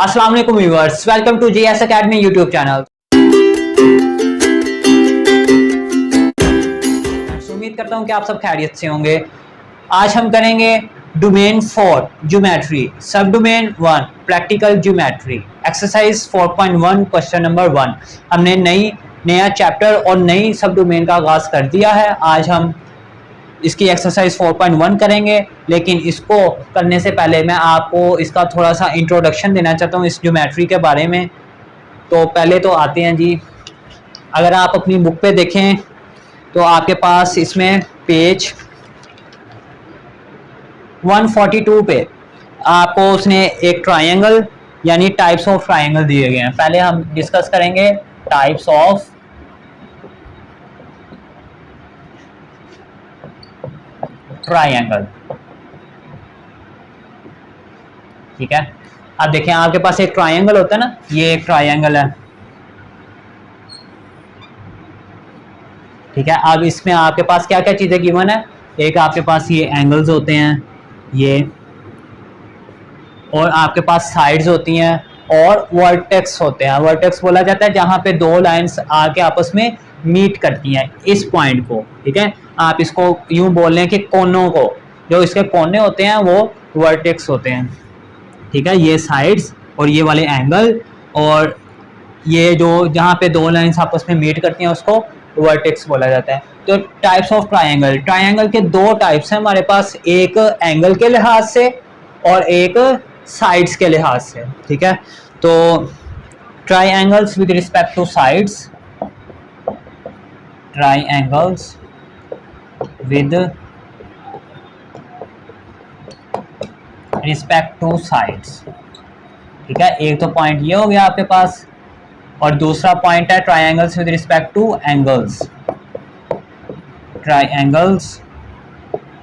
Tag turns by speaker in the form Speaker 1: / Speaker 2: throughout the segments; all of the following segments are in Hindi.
Speaker 1: अस्सलाम वालेकुम viewers, welcome to GS Academy YouTube channel. उम्मीद करता हूं कि आप सब खैरियत से होंगे। आज हम करेंगे डोमेन 4 ज्योमेट्री, सब domain 1 practical geometry, exercise 4.1 question number 1। हमने नया चैप्टर और नई सब डोमेन का आगाज कर दिया है। आज हम इसकी एक्सरसाइज 4.1 करेंगे, लेकिन इसको करने से पहले मैं आपको इसका थोड़ा सा इंट्रोडक्शन देना चाहता हूँ इस ज्योमेट्री के बारे में। तो पहले तो आते हैं जी, अगर आप अपनी बुक पे देखें तो आपके पास इसमें पेज 142 पे आपको उसने एक ट्रायंगल यानी टाइप्स ऑफ ट्रायंगल दिए गए हैं। पहले हम डिस्कस करेंगे टाइप्स ऑफ ट्रायंगल। ठीक है, अब देखें आपके पास एक ट्रायंगल होता है ना, ये एक ट्रायंगल है। ठीक है, अब इसमें आपके पास क्या क्या चीजें गिवन है। एक आपके पास ये एंगल्स होते हैं ये, और आपके पास साइड्स होती हैं और वर्टेक्स होते हैं। वर्टेक्स बोला जाता है जहां पे दो लाइंस आके आपस में मीट करती हैं इस पॉइंट को। ठीक है, आप इसको यूं बोल लें कि कोनों को, जो इसके कोने होते हैं वो वर्टेक्स होते हैं। ठीक है, ये साइड्स और ये वाले एंगल, और ये जो जहाँ पे दो लाइंस आपस में मीट करती हैं उसको वर्टेक्स बोला जाता है। तो टाइप्स ऑफ ट्रायंगल, ट्रायंगल के दो टाइप्स हैं हमारे पास, एक एंगल के लिहाज से और एक साइड्स के लिहाज से। ठीक है, तो triangles with respect to sides, triangles with respect to sides. ठीक है, एक तो पॉइंट ये हो गया आपके पास, और दूसरा पॉइंट है triangles with respect to angles, triangles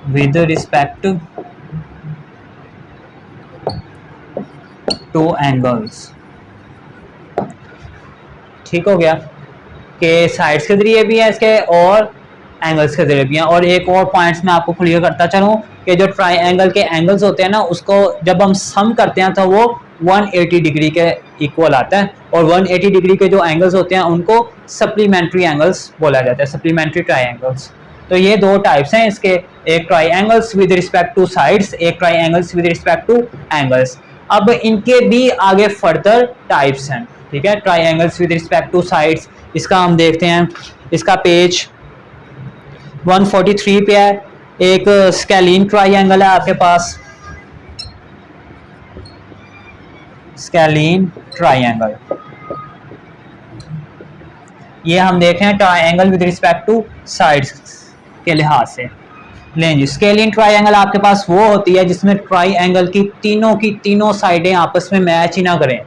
Speaker 1: with respect to angles. ठीक हो गया कि साइड्स के जरिए भी है इसके और एंगल्स के जरिए भी हैं। और एक और पॉइंट्स मैं आपको क्लियर करता चलूँ कि जो ट्रायंगल के एंगल्स होते हैं ना, उसको जब हम सम करते हैं तो वो 180 डिग्री के इक्वल आता है, और 180 डिग्री के जो एंगल्स होते हैं उनको सप्लीमेंट्री एंगल्स बोला जाता है, सप्लीमेंट्री ट्रायंगल्स। तो ये दो टाइप्स हैं इसके, एक triangles with respect to sides, एक triangles with respect to angles. अब इनके भी आगे फर्दर टाइप्स हैं। ठीक है, triangles with respect to sides, इसका हम देखते हैं, इसका पेज 143 पे है। एक स्केलीन ट्रायंगल है आपके पास, स्केलीन ट्रायंगल, ये हम देख रहे हैं triangle with respect to sides के लिहाज से। लें जी, स्केलीन ट्रायंगल आपके पास वो होती है जिसमें ट्रायंगल की तीनों साइडें आपस में मैच ही ना करें।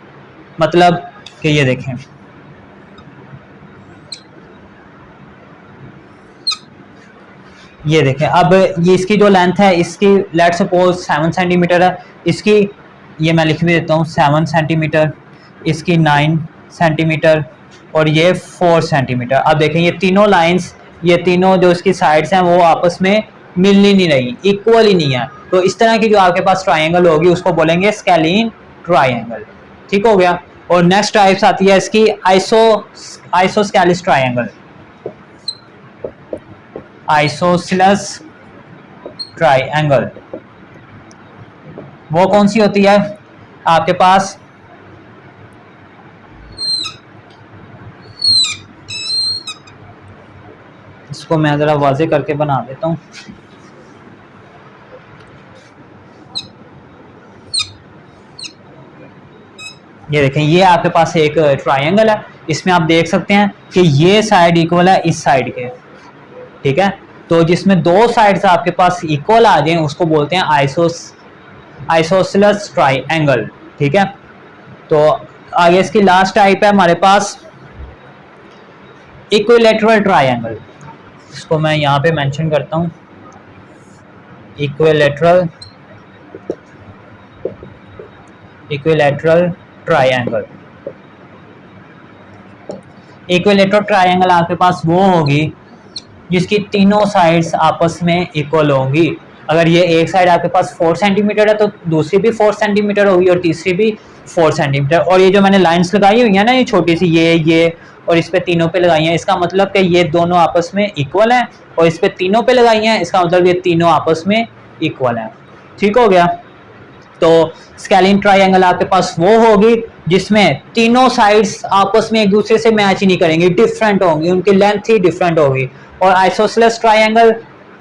Speaker 1: मतलब कि ये देखें, ये देखें, अब ये इसकी जो लेंथ है, इसकी लेट्स सपोज 7 सेंटीमीटर है, इसकी ये मैं लिख भी देता हूँ 7 सेंटीमीटर, इसकी 9 सेंटीमीटर और ये 4 सेंटीमीटर। अब देखें ये तीनों लाइंस, ये तीनों जो इसकी साइड्स हैं वो आपस में मिल ही नहीं रही, इक्वल ही नहीं है। तो इस तरह की जो आपके पास ट्रायंगल होगी उसको बोलेंगे स्केलीन ट्रायंगल। ठीक हो गया। और नेक्स्ट टाइप्स आती है इसकी आइसोस्केलिस ट्रायंगल, आइसोसेलेस ट्रायंगल। वो कौन सी होती है आपके पास, इसको मैं जरा वाज़े करके बना देता हूँ। ये देखें, ये आपके पास एक ट्रायंगल है, इसमें आप देख सकते हैं कि ये साइड इक्वल है इस साइड के। ठीक है, तो जिसमें दो साइड्स आपके पास इक्वल आ जाएं उसको बोलते हैं आइसोसेलेस ट्रायंगल। ठीक है, तो आगे इसकी लास्ट टाइप है हमारे पास इक्विलैटरल ट्रायंगल, इसको मैं यहाँ पे मेंशन करता हूँ, इक्विलैटरल ट्रायंगल। इक्विलैटरल ट्रायंगल आपके पास वो होगी जिसकी तीनों साइड्स आपस में इक्वल होंगी। अगर ये एक साइड आपके पास 4 सेंटीमीटर है तो दूसरी भी 4 सेंटीमीटर होगी और तीसरी भी 4 सेंटीमीटर। और ये जो मैंने लाइंस लगाई हुई है ना, ये छोटी सी, ये और इस पे तीनों पे लगाई हैं, इसका मतलब कि ये दोनों आपस में इक्वल हैं, और इस पे तीनों पे लगाई हैं, इसका मतलब ये तीनों आपस में इक्वल हैं। ठीक हो गया। तो स्केलिन ट्राइंगल आपके पास वो होगी जिसमें तीनों साइड्स आपस में एक दूसरे से मैच ही नहीं करेंगी, डिफरेंट होंगी, उनकी लेंथ ही डिफरेंट होगी। और आइसोसेलेस ट्राइंगल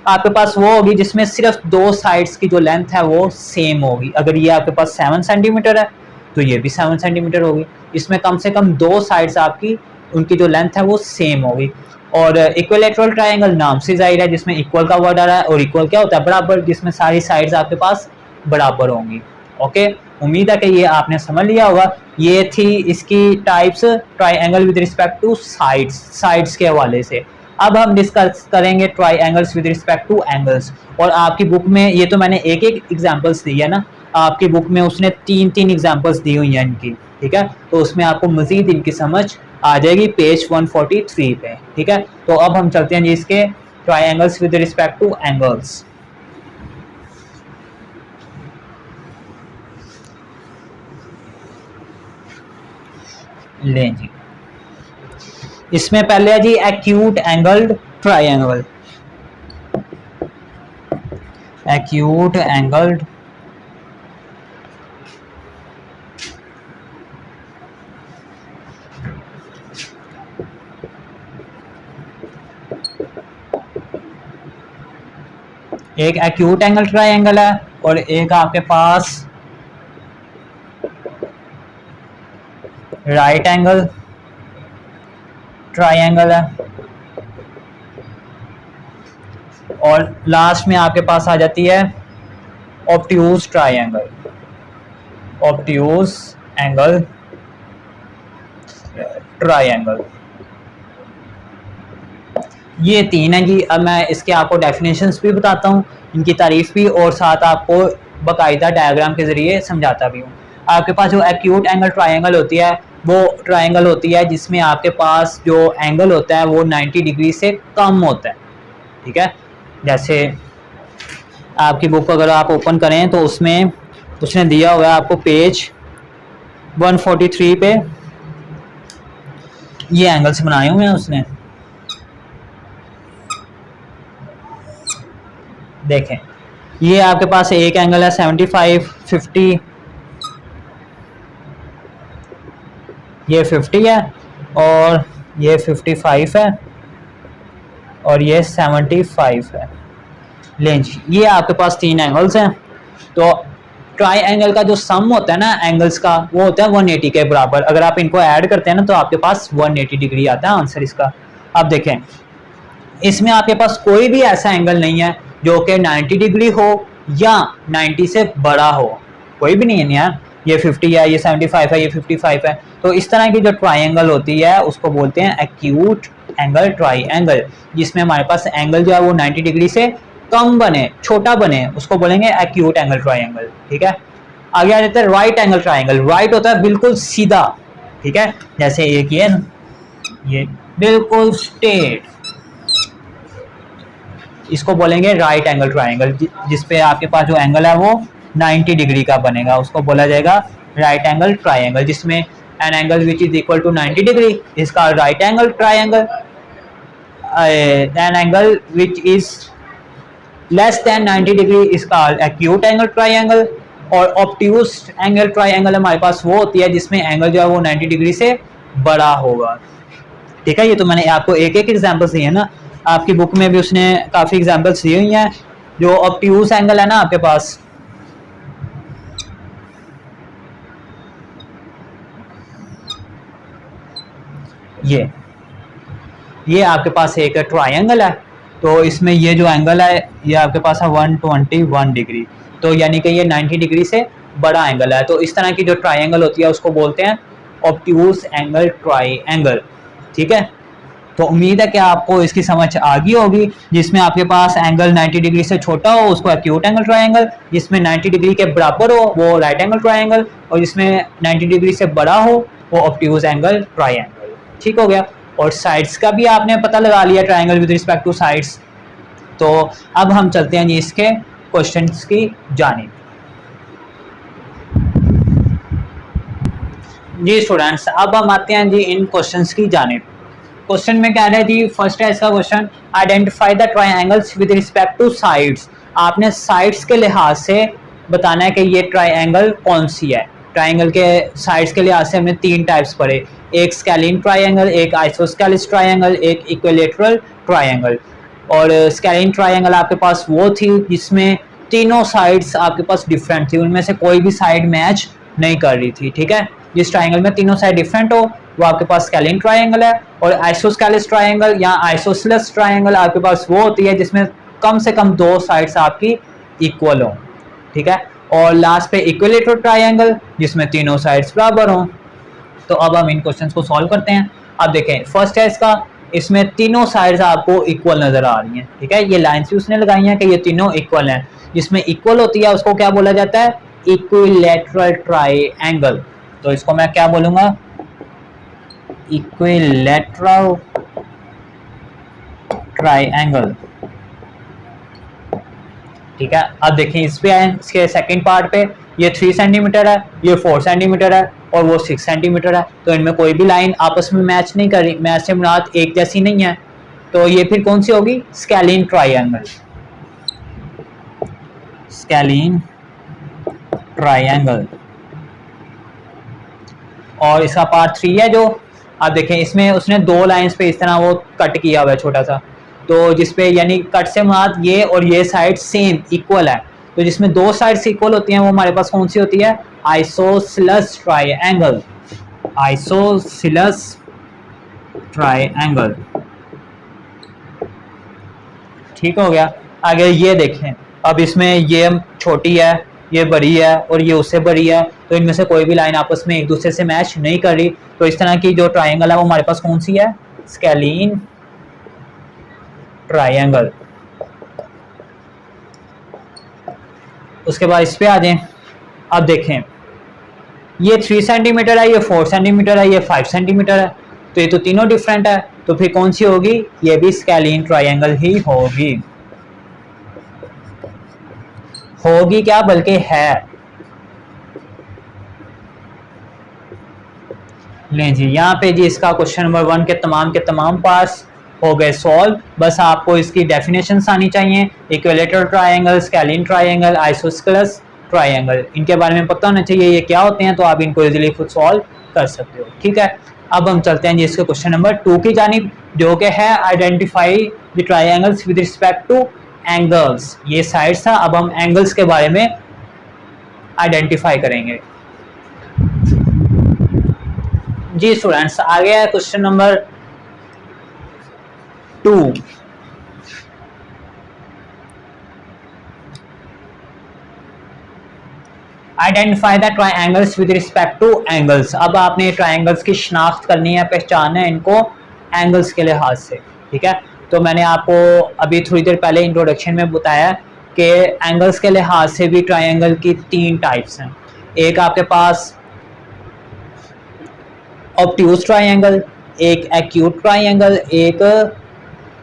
Speaker 1: आपके पास वो होगी जिसमें सिर्फ 2 साइड्स की जो लेंथ है वो सेम होगी। अगर ये आपके पास 7 सेंटीमीटर है तो ये भी 7 सेंटीमीटर होगी, इसमें कम से कम 2 साइड्स आपकी, उनकी जो लेंथ है वो सेम होगी। और इक्विलैटरल ट्राइंगल नाम से जाहिर है, जिसमें इक्वल का वर्ड आ रहा है, और इक्वल क्या होता है, बराबर, जिसमें सारी साइड्स आपके पास बराबर होंगी। ओके, उम्मीद है कि ये आपने समझ लिया होगा। ये थी इसकी types triangle with respect to sides के हवाले से। अब हम डिस्कस करेंगे triangles with respect to angles. और आपकी बुक में ये तो मैंने एक एग्जांपल्स दी है ना, आपकी बुक में उसने 3 एग्जांपल्स दी हुई हैं इनकी, ठीक है, तो उसमें आपको मजीद इनकी समझ आ जाएगी पेज 143 पे। ठीक है, तो अब हम चलते हैं जी इसके triangles with respect to angles. लें जी, इसमें पहले है जी acute angled triangle. Acute angled एक एक्यूट एंगल ट्राइंगल है, और एक आपके पास राइट एंगल ट्राइंगल है, और लास्ट में आपके पास आ जाती है obtuse triangle. Obtuse angle triangle, ये 3 है जी। अब मैं इसके आपको डेफिनेशंस भी बताता हूँ, इनकी तारीफ भी, और साथ आपको बाकायदा डायग्राम के ज़रिए समझाता भी हूँ। आपके पास जो एक्यूट एंगल ट्राइंगल होती है वो ट्राइंगल होती है जिसमें आपके पास जो एंगल होता है वो 90 डिग्री से कम होता है। ठीक है, जैसे आपकी बुक अगर आप ओपन करें तो उसमें उसने दिया हुआ है आपको पेज 143 पे, ये एंगल्स बनाए हुए हैं उसने, देखें, ये आपके पास एक एंगल है 75, 50, ये 50 है, और ये 55 है, और ये 75 है। लें जी, ये आपके पास 3 एंगल्स हैं। तो ट्राइंगल का जो सम होता है ना एंगल्स का, वो होता है 180 के बराबर। अगर आप इनको ऐड करते हैं ना तो आपके पास 180 डिग्री आता है आंसर इसका। अब देखें, इसमें आपके पास कोई भी ऐसा एंगल नहीं है जो कि 90 डिग्री हो या 90 से बड़ा हो, कोई भी नहीं है यार। ये 50 है, ये 75 है, ये 55 है। तो इस तरह की जो ट्राइंगल होती है उसको बोलते हैं एक्यूट एंगल ट्राइंगल, जिसमें हमारे पास एंगल जो है वो 90 डिग्री से कम बने, छोटा बने, उसको बोलेंगे एक्यूट एंगल ट्राइंगल। ठीक है, आगे आ जाता है राइट एंगल ट्राइंगल। राइट होता है बिल्कुल सीधा, ठीक है, जैसे एक ये ना, ये बिल्कुल स्ट्रेट, इसको बोलेंगे राइट एंगल ट्राइंगल। जिसपे आपके पास जो एंगल है वो 90 डिग्री का बनेगा, उसको बोला जाएगा राइट एंगल ट्राइंगल। जिसमें an angle which is equal to 90 degree इसका right angle triangle, an angle which is less than 90 degree इसका एक्यूट एंगल ट्राइंगल। और ऑब्ट्यूज एंगल ट्राइंगल हमारे पास वो होती है जिसमें एंगल जो है वो 90 डिग्री से बड़ा होगा। ठीक है, ये तो मैंने आपको एक एग्जांपल्स दिए ना, आपकी बुक में भी उसने काफ़ी एग्जांपल्स दी हुई हैं। जो ऑब्ट्यूज एंगल है ना आपके पास, ये आपके पास एक ट्राइंगल है, तो इसमें ये जो एंगल है ये आपके पास है 121 डिग्री, तो यानी कि ये 90 डिग्री से बड़ा एंगल है। तो इस तरह की जो ट्राइंगल होती है उसको बोलते हैं ऑब्ट्यूज एंगल ट्राइंगल। ठीक है, तो उम्मीद है कि आपको इसकी समझ आ गई होगी। जिसमें आपके पास एंगल 90 डिग्री से छोटा हो उसको एक्यूट एंगल ट्राइंगल, जिसमें 90 डिग्री के बराबर हो वो राइट एंगल ट्राइंगल, और जिसमें 90 डिग्री से बड़ा हो वो ऑब्ट्यूज एंगल ट्राइंगल। ठीक हो गया, और साइड्स का भी आपने पता लगा लिया triangle with respect to sides. तो अब हम चलते हैं जी इसके क्वेश्चंस की जानिब। जी स्टूडेंट्स, अब हम आते हैं जी इन क्वेश्चंस की जानिब। क्वेश्चन में क्या है जी, फर्स्ट है इसका question, identify the triangles with respect to sides. आपने साइड्स के लिहाज से बताना है कि ये ट्रायंगल कौन सी है। ट्रायंगल के साइड्स के लिहाज से हमने तीन टाइप्स पढ़े, एक स्केलिन ट्रायंगल, एक आइसोस्केलिस ट्रायंगल, एक इक्विलेटरल ट्रायंगल। और स्केलिन ट्रायंगल आपके पास वो थी जिसमें तीनों साइड्स आपके पास डिफरेंट थी, उनमें से कोई भी साइड मैच नहीं कर रही थी, ठीक है। जिस ट्रायंगल में तीनों साइड डिफरेंट हो वो आपके पास स्केलिन ट्रायंगल है। और आइसोस्केलिस ट्रायंगल या आइसोसेलेस ट्रायंगल आपके पास वो होती है जिसमें कम से कम दो साइड्स आपकी इक्वल हो, ठीक है। और लास्ट पे इक्विलेटरल ट्रायंगल जिसमें तीनों साइड्स बराबर हों। तो अब हम इन क्वेश्चंस को सॉल्व करते हैं। अब देखें, फर्स्ट है इसका, इसमें तीनों साइड्स आपको इक्वल नजर आ रही हैं, ठीक है। ये लाइंस भी उसने लगाई हैं कि ये तीनों इक्वल हैं। जिसमें इक्वल होती है उसको क्या बोला जाता है, इक्विलेटरल ट्रायंगल। तो इसको मैं क्या बोलूंगा, इक्विलेटरल ट्रायंगल, ठीक है। अब देखिए इस पे आए, इसके सेकंड पार्ट पे ये 3 सेंटीमीटर है, ये 4 सेंटीमीटर है और वो 6 सेंटीमीटर है। तो इनमें कोई भी लाइन आपस में मैच नहीं कर रही, मैच से मुराद एक जैसी नहीं है। तो ये फिर कौन सी होगी, स्केलिन ट्रायंगल, स्केलिन ट्रायंगल। और इसका पार्ट 3 है जो, आप देखें इसमें उसने दो लाइंस पे इस तरह वो कट किया हुआ है छोटा सा, तो जिसपे यानी कट से मुराद ये और ये साइड सेम इक्वल है। तो जिसमें दो साइड्स इक्वल होती हैं वो हमारे पास कौन सी होती है, आइसोसेलेस ट्रायंगल, आइसोसेलेस ट्रायंगल, ठीक हो गया। आगे ये देखें, अब इसमें ये छोटी है, ये बड़ी है और ये उससे बड़ी है, तो इनमें से कोई भी लाइन आपस में एक दूसरे से मैच नहीं कर रही। तो इस तरह की जो ट्रायंगल है वो हमारे पास कौन सी है, स्केलिन ट्रायंगल। उसके बाद इस पे आ जाएं। अब देखें ये 3 सेंटीमीटर है, ये 4 सेंटीमीटर है, ये 5 सेंटीमीटर है, तो ये तो तीनों डिफरेंट है। तो फिर कौन सी होगी, ये भी स्केलिन ट्रायंगल ही होगी, होगी क्या बल्कि है। लें जी, यहाँ पे जी इसका क्वेश्चन नंबर 1 के तमाम पार्ट्स हो गए सॉल्व। बस आपको इसकी डेफिनेशंस आनी चाहिए, equilateral triangle, scalene triangle, isosceles triangle, इनके बारे में पता होना चाहिए ये क्या होते हैं, तो आप इनको इजीली खुद सॉल्व कर सकते हो, ठीक है। अब हम चलते हैं जी इसके क्वेश्चन नंबर 2 की जानिब, जो कि है identify the triangles with respect to angles. ये साइड्स था, अब हम एंगल्स के बारे में आइडेंटिफाई करेंगे। जी स्टूडेंट्स, आ गया है question number 2। Identify the triangles with respect to angles. अब आपने ट्रायंगल्स की शनाख्त करनी है, पहचान है इनको एंगल्स के लिहाज से, ठीक है। तो मैंने आपको अभी थोड़ी देर पहले इंट्रोडक्शन में बताया कि एंगल्स के लिहाज से भी ट्रायंगल की 3 टाइप्स हैं। एक आपके पास ऑब्ट्यूज ट्रायंगल, एक एक्यूट ट्रायंगल, एक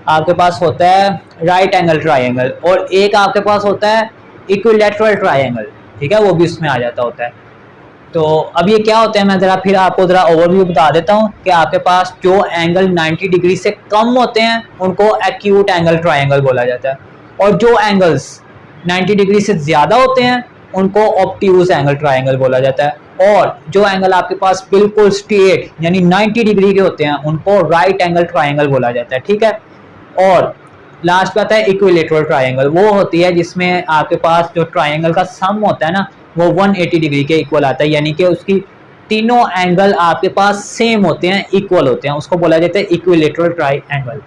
Speaker 1: आपके पास होता है राइट एंगल ट्रायंगल, और एक आपके पास होता है इक्विलेटरल ट्रायंगल, ठीक है, वो भी उसमें आ जाता होता है। तो अब ये क्या होता है, मैं फिर आपको ज़रा ओवरव्यू बता देता हूँ कि आपके पास जो एंगल 90 डिग्री से कम होते हैं उनको एक्यूट एंगल ट्रायंगल बोला जाता है, और जो एंगल्स 90 डिग्री से ज़्यादा होते हैं उनको ऑब्ट्यूज एंगल ट्रायंगल बोला जाता है, और जो एंगल आपके पास बिल्कुल स्ट्रेट यानी 90 डिग्री के होते हैं उनको राइट एंगल ट्रायंगल बोला जाता है, ठीक है। और लास्ट पे आता है इक्विलेटरल ट्रायंगल, वो होती है जिसमें आपके पास जो ट्रायंगल का सम होता है ना वो 180 डिग्री के इक्वल आता है, यानी कि उसकी तीनों एंगल आपके पास सेम होते हैं, इक्वल होते हैं, उसको बोला जाता है इक्विलेटरल ट्रायंगल।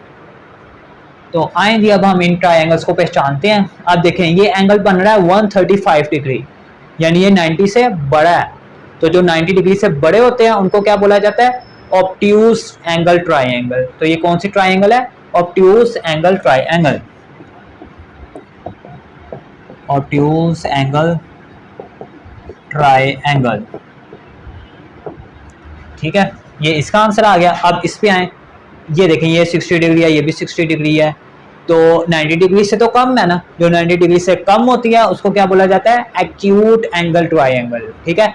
Speaker 1: तो आए जी अब हम इन ट्रायंगल्स को पहचानते हैं। अब देखें ये एंगल बन रहा है 135 डिग्री, यानी ये 90 से बड़ा है। तो जो 90 डिग्री से बड़े होते हैं उनको क्या बोला जाता है, ऑब्ट्यूज एंगल ट्रायंगल। तो ये कौन सी ट्रायंगल है, obtuse angle triangle, obtuse angle triangle, ठीक है। ये इसका आंसर आ गया। अब इस पे आए, ये देखें ये 60 डिग्री है, ये भी 60 डिग्री है, तो 90 डिग्री से तो कम है ना, जो 90 डिग्री से कम होती है उसको क्या बोला जाता है, एक्यूट एंगल ट्रायंगल, ठीक है।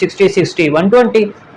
Speaker 1: 60 60 120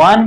Speaker 1: 1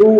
Speaker 1: 2